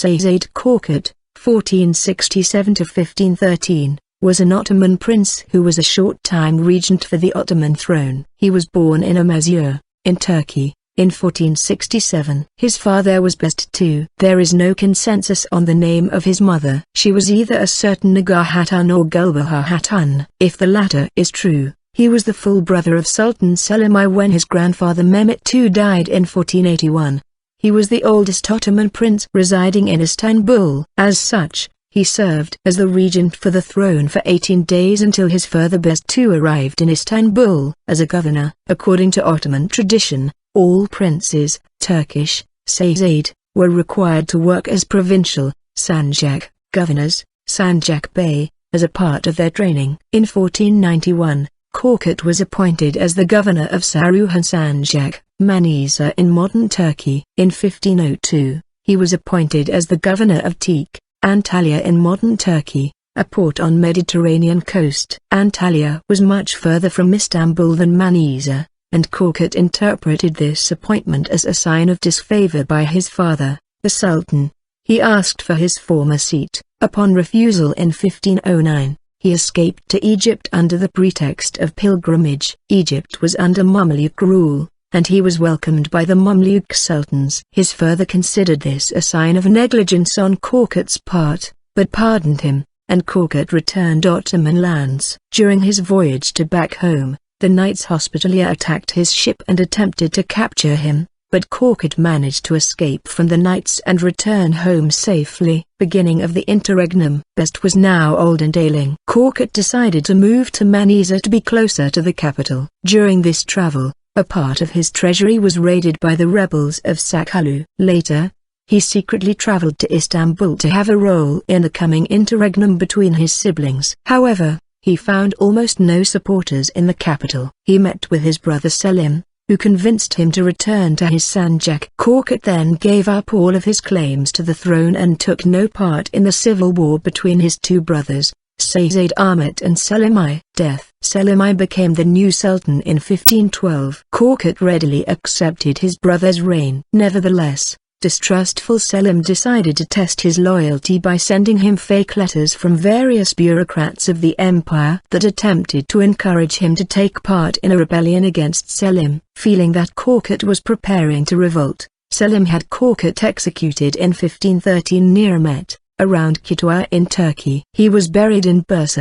Şehzade Korkut, 1467–1513, was an Ottoman prince who was a short time regent for the Ottoman throne. He was born in Amasya, in Turkey, in 1467. His father was Beyazıt II. There is no consensus on the name of his mother. She was either a certain Nigar Hatun or Gülbahar Hatun. If the latter is true, he was the full brother of Sultan Selim I when his grandfather Mehmet II died in 1481. He was the oldest Ottoman prince residing in Istanbul. As such, he served as the regent for the throne for 18 days until his father Beyazıt II arrived in Istanbul as a governor. According to Ottoman tradition, all princes, Turkish, Şehzade, were required to work as provincial, sanjak, governors, sanjak-bey, as a part of their training. In 1491, Korkut was appointed as the governor of Saruhan Sanjak, Manisa in modern Turkey. In 1502, he was appointed as the governor of Teke, Antalya in modern Turkey, a port on Mediterranean coast. Antalya was much further from Istanbul than Manisa, and Korkut interpreted this appointment as a sign of disfavor by his father, the Sultan. He asked for his former seat. Upon refusal in 1509, he escaped to Egypt under the pretext of pilgrimage. Egypt was under Mamluk rule, and he was welcomed by the Mamluk sultans. His father considered this a sign of negligence on Korkut's part, but pardoned him, and Korkut returned Ottoman lands. During his voyage to back home, the Knights Hospitalier attacked his ship and attempted to capture him, but Korkut managed to escape from the knights and return home safely. Beginning of the interregnum. Beyazıt was now old and ailing. Korkut decided to move to Manisa to be closer to the capital. During this travel, a part of his treasury was raided by the rebels of Saruhan. Later, he secretly traveled to Istanbul to have a role in the coming interregnum between his siblings. However, he found almost no supporters in the capital. He met with his brother Selim, who convinced him to return to his sanjak. Korkut then gave up all of his claims to the throne and took no part in the civil war between his two brothers, Şehzade Ahmet and Selim I. Death. Selim I became the new sultan in 1512. Korkut readily accepted his brother's reign. Nevertheless, distrustful Selim decided to test his loyalty by sending him fake letters from various bureaucrats of the empire that attempted to encourage him to take part in a rebellion against Selim. Feeling that Korkut was preparing to revolt, Selim had Korkut executed in 1513 near Met, around Kitwa in Turkey. He was buried in Bursa.